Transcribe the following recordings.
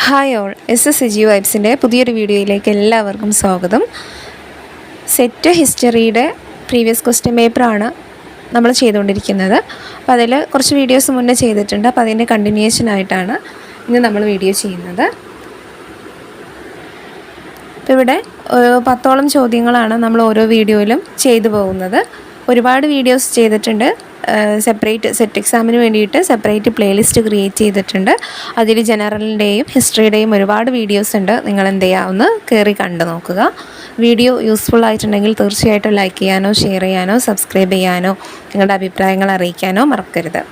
Hi all, SSCG വൈബ്സിൻ്റെ പുതിയൊരു വീഡിയോയിലേക്ക് എല്ലാവർക്കും സ്വാഗതം. സെറ്റ് ഹിസ്റ്ററിയുടെ പ്രീവിയസ് ക്വസ്റ്റ്യൻ പേപ്പറാണ് നമ്മൾ ചെയ്തുകൊണ്ടിരിക്കുന്നത്. അപ്പോൾ അതിൽ കുറച്ച് വീഡിയോസ് മുന്നേ ചെയ്തിട്ടുണ്ട്. അപ്പോൾ അതിൻ്റെ കണ്ടിന്യൂഷൻ ആയിട്ടാണ് ഇന്ന് നമ്മൾ വീഡിയോ ചെയ്യുന്നത്. അപ്പോൾ ഇവിടെ 10ഓളം ചോദ്യങ്ങളാണ് നമ്മൾ ഓരോ വീഡിയോയിലും ചെയ്തു പോകുന്നത്. ഒരുപാട് വീഡിയോസ് ചെയ്തിട്ടുണ്ട്. സെപ്പറേറ്റ് സെറ്റ് എക്സാമിന് വേണ്ടിയിട്ട് സെപ്പറേറ്റ് പ്ലേലിസ്റ്റ് ക്രിയേറ്റ് ചെയ്തിട്ടുണ്ട്. അതിൽ ജനറലിൻ്റെയും ഹിസ്റ്ററിയുടെയും ഒരുപാട് വീഡിയോസ് ഉണ്ട്. നിങ്ങൾ എന്ത് ചെയ്യുക, ഒന്ന് കയറി കണ്ടു നോക്കുക. വീഡിയോ യൂസ്ഫുൾ ആയിട്ടുണ്ടെങ്കിൽ തീർച്ചയായിട്ടും ലൈക്ക് ചെയ്യാനോ ഷെയർ ചെയ്യാനോ സബ്സ്ക്രൈബ് ചെയ്യാനോ നിങ്ങളുടെ അഭിപ്രായങ്ങൾ അറിയിക്കാനോ മറക്കരുത്.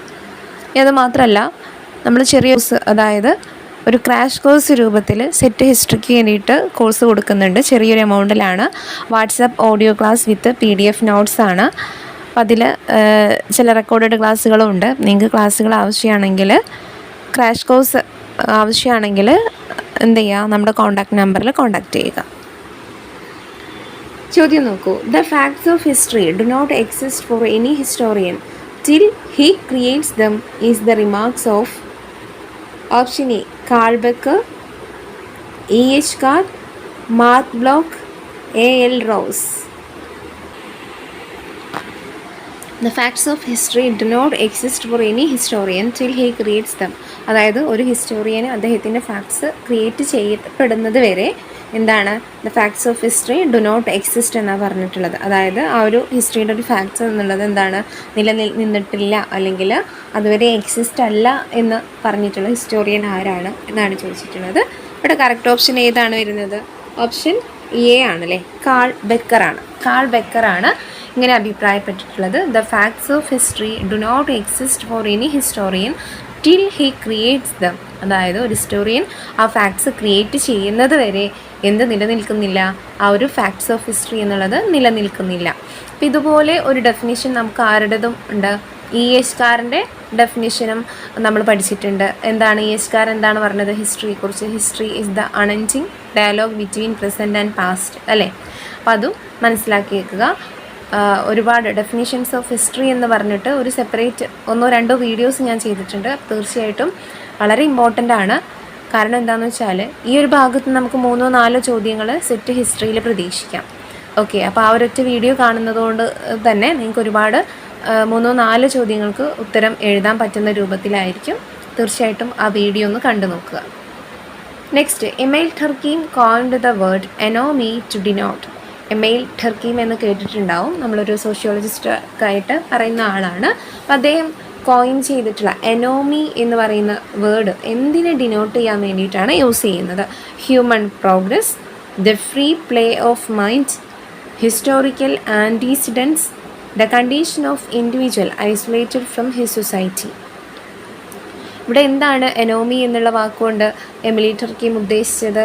അത് മാത്രമല്ല, നമ്മൾ ചെറിയ അതായത് ഒരു ക്രാഷ് കോഴ്സ് രൂപത്തിൽ സെറ്റ് ഹിസ്റ്ററിക്ക് വേണ്ടിയിട്ട് കോഴ്സ് കൊടുക്കുന്നുണ്ട്. ചെറിയൊരു എമൗണ്ടിലാണ്. WhatsApp audio class with PDF notes ആണ്. അതിൽ ചില റെക്കോർഡഡ് ക്ലാസ്സുകളും ഉണ്ട്. നിങ്ങൾക്ക് ക്ലാസ്സുകൾ ആവശ്യമാണെങ്കിൽ, ക്രാഷ് കോഴ്സ് ആവശ്യമാണെങ്കിൽ എന്ത് ചെയ്യുക, നമ്മുടെ കോൺടാക്റ്റ് നമ്പറിൽ കോൺടാക്റ്റ് ചെയ്യുക. ചോദ്യം നോക്കൂ. The facts of history do not exist for any historian till he creates them is the remarks of option a Carl Becker, E.H. Carr, Marc Bloch, A.L. Rowse. The facts of history do not exist for any historian till he creates them. അതായത് ഒരു ഹിസ്റ്റോറിയന് അദ്ദേഹത്തിൻ്റെ facts create ചെയ്യപ്പെടുന്നത് വരെ എന്താണ്, the facts of history do not exist എന്നാണ് പറഞ്ഞിട്ടുള്ളത്. അതായത് ആ ഒരു ഹിസ്റ്ററിയുടെ ഒരു ഫാക്ട്സ് എന്നുള്ളത് എന്താണ്, നിലനിന്നിട്ടില്ല അല്ലെങ്കിൽ അതുവരെ എക്സിസ്റ്റ് അല്ല എന്ന് പറഞ്ഞിട്ടുള്ള ഹിസ്റ്റോറിയൻ ആരാണ് എന്നാണ് ചോദിച്ചിട്ടുള്ളത്. ഇവിടെ കറക്റ്റ് ഓപ്ഷൻ ഏതാണ് വരുന്നത്? ഓപ്ഷൻ എ ആണല്ലേ, കാൾ ബെക്കറാണ്. കാൾ ബെക്കറാണ് ഇങ്ങനെ അഭിപ്രായപ്പെട്ടിട്ടുള്ളത്. The facts of history do not exist for any historian till he creates them. അതായത് ഒരു ഹിസ്റ്റോറിയൻ ആ ഫാക്ട്സ് ക്രിയേറ്റ് ചെയ്യുന്നത് വരെ എന്ത് നിലനിൽക്കുന്നില്ല, ആ ഒരു ഫാക്ട്സ് ഓഫ് ഹിസ്റ്ററി എന്നുള്ളത് നിലനിൽക്കുന്നില്ല. അപ്പം ഇതുപോലെ ഒരു ഡെഫിനിഷൻ നമുക്ക് ആരുടേതും ഉണ്ട്. E.H. കാറിൻ്റെ ഡെഫിനിഷനും നമ്മൾ പഠിച്ചിട്ടുണ്ട്. എന്താണ് E.H. കാർ എന്താണ് പറഞ്ഞത് ഹിസ്റ്ററിയെക്കുറിച്ച്? History is the unending dialogue between present and past, അല്ലേ? അപ്പം അതും മനസ്സിലാക്കി വെക്കുക. ഒരുപാട് ഡെഫിനിഷൻസ് ഓഫ് ഹിസ്റ്ററി എന്ന് പറഞ്ഞിട്ട് ഒരു സെപ്പറേറ്റ് 1-2 വീഡിയോസ് ഞാൻ ചെയ്തിട്ടുണ്ട്. തീർച്ചയായിട്ടും വളരെ ഇമ്പോർട്ടൻ്റ് ആണ്. കാരണം എന്താണെന്ന് വെച്ചാൽ ഈ ഒരു ഭാഗത്ത് നമുക്ക് 3-4 ചോദ്യങ്ങൾ സെറ്റ് ഹിസ്റ്ററിയിൽ പ്രതീക്ഷിക്കാം. ഓക്കെ, അപ്പോൾ ആ ഒരൊറ്റ വീഡിയോ കാണുന്നതുകൊണ്ട് തന്നെ നിങ്ങൾക്ക് ഒരുപാട് 3-4 ചോദ്യങ്ങൾക്ക് ഉത്തരം എഴുതാൻ പറ്റുന്ന രൂപത്തിലായിരിക്കും. തീർച്ചയായിട്ടും ആ വീഡിയോ ഒന്ന് കണ്ടു നോക്കുക. Next, Emile Durkheim coined the word anomie to denote. Emile Durkheim എന്ന് കേട്ടിട്ടുണ്ടാവും. നമ്മളൊരു സോഷ്യോളജിസ്റ്റായിട്ട് പറയുന്ന ആളാണ്. അപ്പം അദ്ദേഹം കോയിൻ ചെയ്തിട്ടുള്ള എനോമി എന്ന് പറയുന്ന വേർഡ് എന്തിനെ ഡിനോട്ട് ചെയ്യാൻ വേണ്ടിയിട്ടാണ് യൂസ് ചെയ്യുന്നത്? Human progress, the free play off mind, historical antecedents, the condition of individual isolated from his society. ഇവിടെ എന്താണ് എനോമി എന്നുള്ള വാക്കുകൊണ്ട് എമിലി ടർക്കീം ഉദ്ദേശിച്ചത്?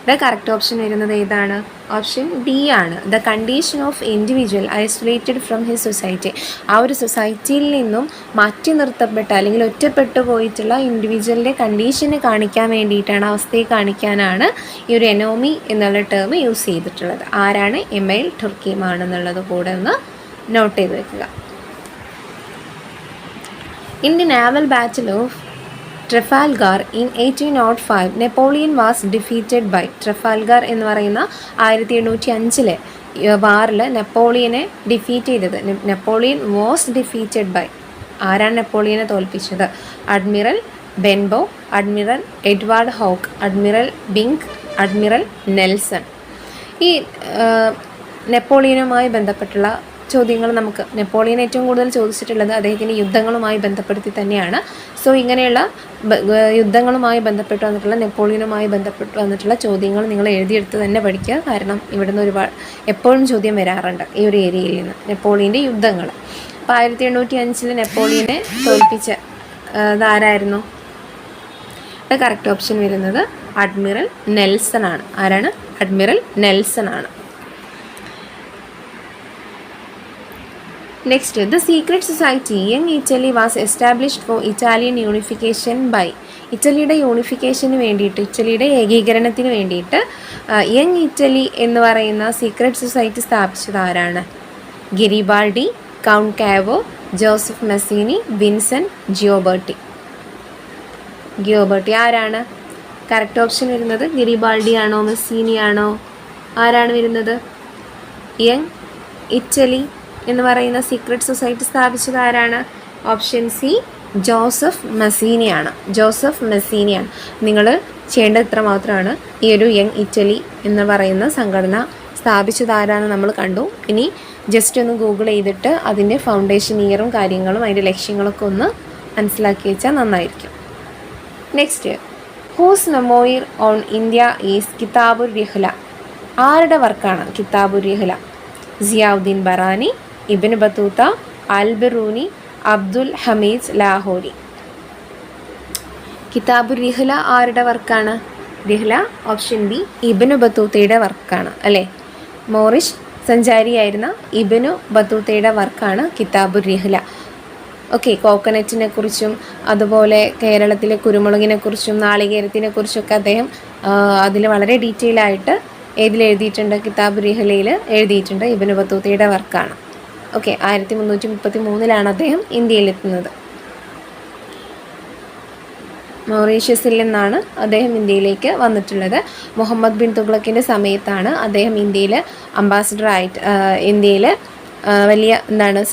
ഇവിടെ കറക്റ്റ് ഓപ്ഷൻ വരുന്നത് ഏതാണ്? ഓപ്ഷൻ ഡി ആണ്. The condition of individual isolated from his society. ആ ഒരു സൊസൈറ്റിയിൽ നിന്നും മാറ്റി നിർത്തപ്പെട്ട അല്ലെങ്കിൽ ഒറ്റപ്പെട്ടു പോയിട്ടുള്ള ഇൻഡിവിജ്വലിൻ്റെ കണ്ടീഷന് കാണിക്കാൻ വേണ്ടിയിട്ടാണ്, അവസ്ഥയെ കാണിക്കാനാണ് ഈ ഒരു എനോമി എന്നുള്ള ടേം യൂസ് ചെയ്തിട്ടുള്ളത്. ആരാണ്? എമൈൽ ടർക്കീം ആണെന്നുള്ളത് കൂടെ ഒന്ന് നോട്ട് ചെയ്ത് വെക്കുക. In the naval battle of Trafalgar in 1805 Napoleon was defeated by. Trafalgar എന്ന് പറയുന്ന 1805 വാറിൽ നെപ്പോളിയനെ ഡിഫീറ്റ് ചെയ്തത്. Napoleon was defeated by. ആരാണ് നെപ്പോളിയനെ തോൽപ്പിച്ചത്? Admiral Benbow, admiral Edward Hawke, admiral Byng, admiral Nelson. ഈ നെപ്പോളിയനുമായി ബന്ധപ്പെട്ടുള്ള ചോദ്യങ്ങൾ നമുക്ക് നെപ്പോളിയൻ ഏറ്റവും കൂടുതൽ ചോദിച്ചിട്ടുള്ളത് അദ്ദേഹത്തിൻ്റെ യുദ്ധങ്ങളുമായി ബന്ധപ്പെടുത്തി തന്നെയാണ്. സോ ഇങ്ങനെയുള്ള യുദ്ധങ്ങളുമായി ബന്ധപ്പെട്ട് വന്നിട്ടുള്ള നെപ്പോളിയനുമായി ബന്ധപ്പെട്ട് വന്നിട്ടുള്ള ചോദ്യങ്ങൾ നിങ്ങൾ എഴുതിയെടുത്ത് തന്നെ പഠിക്കുക. കാരണം ഇവിടുന്ന് ഒരുപാട് എപ്പോഴും ചോദ്യം വരാറുണ്ട് ഈ ഒരു ഏരിയയിൽ നിന്ന്, നെപ്പോളിയൻ്റെ യുദ്ധങ്ങൾ. അപ്പോൾ 1805 നെപ്പോളിയനെ തോൽപ്പിച്ച ആരായിരുന്നു? കറക്റ്റ് ഓപ്ഷൻ വരുന്നത് അഡ്മിറൽ നെൽസൺ ആണ്. ആരാണ്? അഡ്മിറൽ നെൽസൺ ആണ്. Next, the secret society Young Italy was established for Italian unification by. ഇറ്റലിയുടെ യൂണിഫിക്കേഷന് വേണ്ടിയിട്ട്, ഇറ്റലിയുടെ ഏകീകരണത്തിന് വേണ്ടിയിട്ട് യങ് ഇറ്റലി എന്ന് പറയുന്ന സീക്രട്ട് സൊസൈറ്റി സ്ഥാപിച്ചത് ആരാണ്? ഗിരിബാൾഡി, കൗണ്ട് കാവോ, ജോസഫ് മസീനി, വിൻസെൻറ്റ് ജിയോബർട്ടി. ആരാണ്? കറക്റ്റ് ഓപ്ഷൻ വരുന്നത് ഗരിബാൾഡി ആണോ മസീനി ആണോ? ആരാണ് വരുന്നത്? യങ് ഇറ്റലി എന്ന് പറയുന്ന സീക്രട്ട് സൊസൈറ്റി സ്ഥാപിച്ചത് ആരാണ്? ഓപ്ഷൻ സി ജോസഫ് മസീനിയാണ്. ജോസഫ് മസീനിയാണ്. നിങ്ങൾ ചെയ്യേണ്ടത് ഇത്ര മാത്രമാണ്. ഈ ഒരു യങ് ഇറ്റലി എന്ന് പറയുന്ന സംഘടന സ്ഥാപിച്ചത് ആരാണെന്ന് നമ്മൾ കണ്ടു. ഇനി ജസ്റ്റ് ഒന്ന് ഗൂഗിൾ ചെയ്തിട്ട് അതിൻ്റെ ഫൗണ്ടേഷൻ ഇയറും കാര്യങ്ങളും അതിൻ്റെ ലക്ഷ്യങ്ങളൊക്കെ ഒന്ന് മനസ്സിലാക്കി വെച്ചാൽ നന്നായിരിക്കും. Next, whose memoir on India is Kitab-ur Rihla? ആരുടെ വർക്കാണ് Kitab-ur Rihla? Ziauddin Barani, Ibn Battuta, Al-Biruni, Abdul Hamid Lahori. Kitab-ur Rihla ആരുടെ വർക്കാണ്? റിഹ്ല ഓപ്ഷൻ ബി ഇബ്നു ബത്തൂത്തയുടെ വർക്കാണ് അല്ലേ. മോറിഷ് സഞ്ചാരിയായിരുന്ന ഇബ്നു ബത്തൂത്തയുടെ വർക്കാണ് കിതാബുർ റിഹ്ല. ഓക്കെ, കോക്കനറ്റിനെ കുറിച്ചും അതുപോലെ കേരളത്തിലെ കുരുമുളകിനെ കുറിച്ചും നാളികേരത്തിനെ കുറിച്ചൊക്കെ അദ്ദേഹം അതിൽ വളരെ ഡീറ്റെയിൽ ആയിട്ട് എഴുതിയിട്ടുണ്ട്? കിതാബുർ റിഹ്ലയിൽ എഴുതിയിട്ടുണ്ട്. ഇബ്നു ബത്തൂത്തയുടെ വർക്കാണ്. ഓക്കെ, 1333 അദ്ദേഹം ഇന്ത്യയിലെത്തുന്നത്. മൗറീഷ്യസിൽ നിന്നാണ് അദ്ദേഹം ഇന്ത്യയിലേക്ക് വന്നിട്ടുള്ളത്. മുഹമ്മദ് ബിൻ തുഗ്ലക്കിൻ്റെ സമയത്താണ് അദ്ദേഹം ഇന്ത്യയിൽ അംബാസിഡറായിട്ട് ഇന്ത്യയിൽ വലിയ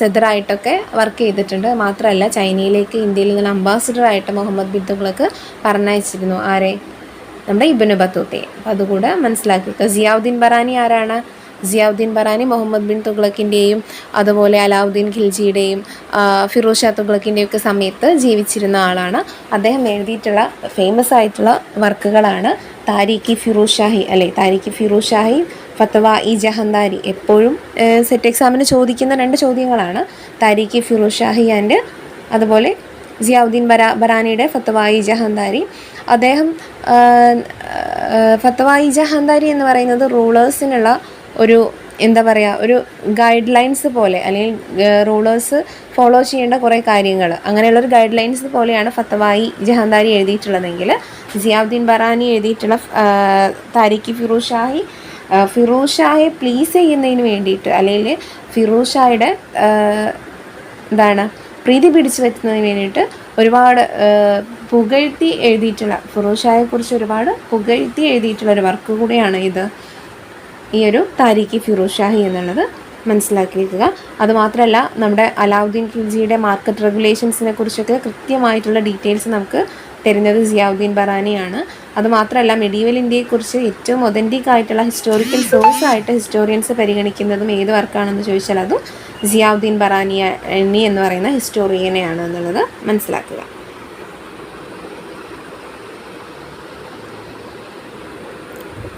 സദറായിട്ടൊക്കെ വർക്ക് ചെയ്തിട്ടുണ്ട്. മാത്രമല്ല ചൈനയിലേക്ക് ഇന്ത്യയിൽ നിന്ന് അംബാസിഡറായിട്ട് മുഹമ്മദ് ബിൻ തുഗ്ലക്ക് പറഞ്ഞയച്ചിരുന്നു. ആരെ? നമ്മുടെ ഇബ്നു ബത്തൂത്തയെ. അപ്പോൾ അതുകൂടെ മനസ്സിലാക്കുക. സിയാവുദ്ദീൻ ബറാനി ആരാണ്? സിയാവുദ്ദീൻ ബറാനി മുഹമ്മദ് ബിൻ തുഗ്ലക്കിൻ്റെയും അതുപോലെ അലാവുദ്ദീൻ ഖിൽജിയുടെയും ഫിറോസ് ഷാ തുഗ്ലക്കിൻ്റെയും ഒക്കെ സമയത്ത് ജീവിച്ചിരുന്ന ആളാണ്. അദ്ദേഹം എഴുതിയിട്ടുള്ള ഫേമസ് ആയിട്ടുള്ള വർക്കുകളാണ് താരീഖി ഫിറോസ് ഷാഹി അല്ലേ. താരീഖി ഫിറോസ് ഷാഹി, ഫത്വ ഇ ജഹന്താരി. എപ്പോഴും സെറ്റ് എക്സാമിന് ചോദിക്കുന്ന 2 ചോദ്യങ്ങളാണ്. താരീഖി ഫിറോസ് ഷാഹി ആൻഡ് അതുപോലെ സിയാവുദ്ദീൻ ബറാനിയുടെ ഫത്വ ഇ ജഹന്താരി. അദ്ദേഹം ഫത്വ ഇ ജഹന്താരി എന്ന് പറയുന്നത് റൂളേഴ്സിനുള്ള ഒരു ഒരു ഗൈഡ് ലൈൻസ് പോലെ, അല്ലെങ്കിൽ റൂളേഴ്സ് ഫോളോ ചെയ്യേണ്ട കുറേ കാര്യങ്ങൾ, അങ്ങനെയുള്ളൊരു ഗൈഡ് ലൈൻസ് പോലെയാണ് ഫത്വ ഇ ജഹന്താരി എഴുതിയിട്ടുള്ളതെങ്കിൽ സിയാവുദ്ദീൻ ബറാനി എഴുതിയിട്ടുള്ള താരീഖി ഫിറോസ് ഷായെ പ്ലീസ് ചെയ്യുന്നതിന് വേണ്ടിയിട്ട്, അല്ലെങ്കിൽ ഫിറോസ് ഷായുടെ പ്രീതി പിടിച്ചു വെക്കുന്നതിന് വേണ്ടിയിട്ട് ഒരുപാട് പുകഴ്ത്തി എഴുതിയിട്ടുള്ള, ഫിറോസ് ഷായെക്കുറിച്ച് ഒരുപാട് പുകഴ്ത്തി എഴുതിയിട്ടുള്ള ഒരു വർക്ക് കൂടെയാണ് ഈ ഒരു താരീഖി ഫിറോസ് ഷാഹി എന്നുള്ളത് മനസ്സിലാക്കി വയ്ക്കുക. അതുമാത്രമല്ല നമ്മുടെ അലാവുദ്ദീൻ ഖിൽജിയുടെ മാർക്കറ്റ് റെഗുലേഷൻസിനെ കുറിച്ചൊക്കെ കൃത്യമായിട്ടുള്ള ഡീറ്റെയിൽസ് നമുക്ക് തരുന്നത് സിയാവുദ്ദീൻ ബറാനിയാണ്. അതുമാത്രമല്ല മെഡീവൽ ഇന്ത്യയെക്കുറിച്ച് ഏറ്റവും ഒതൻറ്റിക് ആയിട്ടുള്ള ഹിസ്റ്റോറിക്കൽ സോഴ്സ് ആയിട്ട് ഹിസ്റ്റോറിയൻസ് പരിഗണിക്കുന്നതും ഏത് വർക്കാണെന്ന് ചോദിച്ചാൽ അതും സിയാവുദ്ദീൻ ബറാനി എന്ന് പറയുന്ന ഹിസ്റ്റോറിയനെയാണ് എന്നുള്ളത് മനസ്സിലാക്കുക.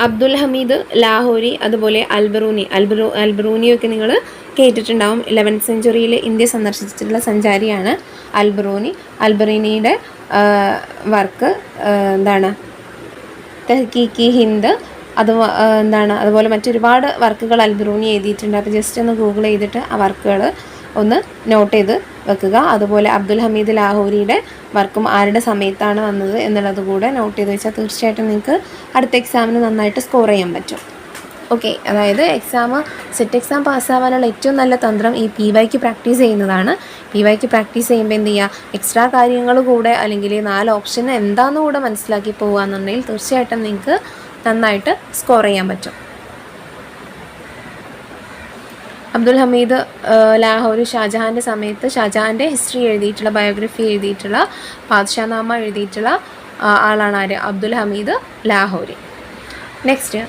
അബ്ദുൽ ഹമീദ് ലാഹോരി, അതുപോലെ അൽബറൂനിയൊക്കെ നിങ്ങൾ കേട്ടിട്ടുണ്ടാവും. 11th സെഞ്ച്വറിയിൽ ഇന്ത്യ സന്ദർശിച്ചിട്ടുള്ള സഞ്ചാരിയാണ് അൽബറൂനിയുടെ വർക്ക് തെഹ്കീക്കി ഹിന്ദ്, അതുപോലെ മറ്റൊരുപാട് വർക്കുകൾ അൽബറൂനി എഴുതിയിട്ടുണ്ട്. അപ്പോൾ ജസ്റ്റ് ഒന്ന് ഗൂഗിൾ ചെയ്തിട്ട് ആ വർക്കുകൾ ഒന്ന് നോട്ട് ചെയ്ത് വെക്കുക. അതുപോലെ അബ്ദുൽ ഹമീദ് ലാഹോരിയുടെ വർക്കും ആരുടെ സമയത്താണ് വന്നത് എന്നുള്ളത് കൂടെ നോട്ട് ചെയ്ത് വെച്ചാൽ തീർച്ചയായിട്ടും നിങ്ങൾക്ക് അടുത്ത എക്സാമിന് നന്നായിട്ട് സ്കോർ ചെയ്യാൻ പറ്റും. ഓക്കെ, അതായത് സെറ്റ് എക്സാം പാസ്സാവാനുള്ള ഏറ്റവും നല്ല തന്ത്രം ഈ PYക്ക് പ്രാക്ടീസ് ചെയ്യുന്നതാണ്. PYക്ക് പ്രാക്ടീസ് ചെയ്യുമ്പോൾ എന്ത് ചെയ്യുക, എക്സ്ട്രാ കാര്യങ്ങൾ കൂടെ അല്ലെങ്കിൽ 4 ഓപ്ഷൻ എന്താണെന്ന് കൂടെ മനസ്സിലാക്കി പോകുകയെന്നുണ്ടെങ്കിൽ തീർച്ചയായിട്ടും നിങ്ങൾക്ക് നന്നായിട്ട് സ്കോർ ചെയ്യാൻ പറ്റും. അബ്ദുൽ ഹമീദ് ലാഹോരി ഷാജഹാൻ്റെ സമയത്ത് ഷാജഹാൻ്റെ ഹിസ്റ്ററി എഴുതിയിട്ടുള്ള, ബയോഗ്രഫി എഴുതിയിട്ടുള്ള, പാദ്ഷാനാമ എഴുതിയിട്ടുള്ള ആളാണ് ആര്? Abdul Hamid Lahori. Next,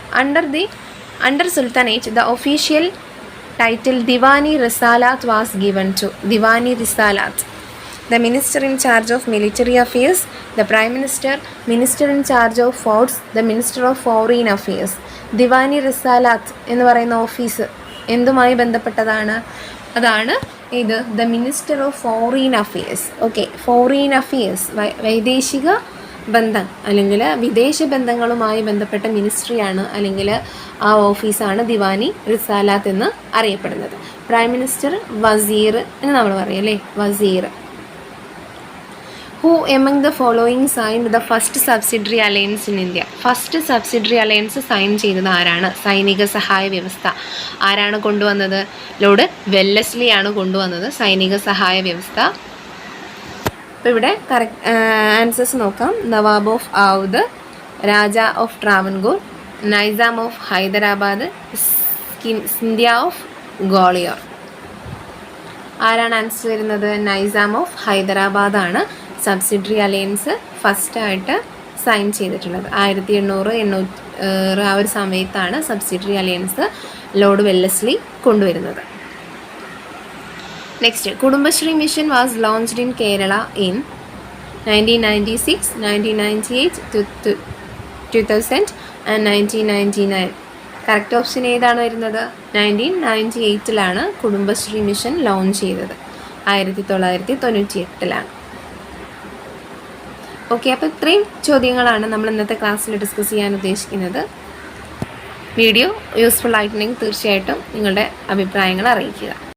under sultanate the official title Diwani Risalat was given to? Diwani Risalat, the minister in charge of military affairs, the prime minister, minister in charge of forts, the minister of foreign affairs. Diwani Risalat എന്ന് പറയുന്ന office എന്തുമായി ബന്ധപ്പെട്ടതാണ്? അതാണ് ഇത് the minister of foreign affairs. Okay, foreign affairs വൈദേശിക ബന്ധം അല്ലെങ്കിൽ വിദേശ ബന്ധങ്ങളുമായി ബന്ധപ്പെട്ട മിനിസ്ട്രിയാണ് അല്ലെങ്കിൽ ആ ഓഫീസാണ് ദിവാനി റിസാലാത്ത് എന്ന് അറിയപ്പെടുന്നത്. പ്രൈം മിനിസ്റ്റർ വസീർ എന്ന് നമ്മൾ പറയും അല്ലേ, വസീർ. Who among the following signed the first subsidiary alliance in India? First subsidiary alliance sign ചെയ്തത് ആരാണ്? സൈനിക സഹായ വ്യവസ്ഥ ആരാണ് കൊണ്ടുവന്നത്? ലോർഡ് വെല്ലസ്ലി ആണ് കൊണ്ടുവന്നത് സൈനിക സഹായ വ്യവസ്ഥ. അപ്പോൾ ഇവിടെ കറക്റ്റ് ആൻസേഴ്സ് നോക്കാം. Nawab of Oudh, Raja of Travancore, Nizam of Hyderabad, Scindia of Gwalior. ആരാണ് ആൻസർ വരുന്നത്? നൈസാം ഓഫ് ഹൈദരാബാദാണ് സബ്സിഡറി അലയൻസ് ഫസ്റ്റായിട്ട് സൈൻ ചെയ്തിട്ടുള്ളത്. 1800 ആ ഒരു സമയത്താണ് സബ്സിഡറി അലയൻസ് ലോർഡ് വെല്ലസ്ലി കൊണ്ടുവരുന്നത്. Next, Kudumbashree mission was launched in Kerala in 1996, 1998, 2000 and 1999. Correct option ഏതാണ് വരുന്നത്? 1998 കുടുംബശ്രീ മിഷൻ ലോഞ്ച് ചെയ്തത്. 1998. ഓക്കെ, അപ്പോൾ ഇത്രയും ചോദ്യങ്ങളാണ് നമ്മൾ ഇന്നത്തെ ക്ലാസ്സിൽ ഡിസ്കസ് ചെയ്യാൻ ഉദ്ദേശിക്കുന്നത്. വീഡിയോ യൂസ്ഫുൾ ആയിട്ടുണ്ടെങ്കിൽ തീർച്ചയായിട്ടും നിങ്ങളുടെ അഭിപ്രായങ്ങൾ അറിയിക്കുക.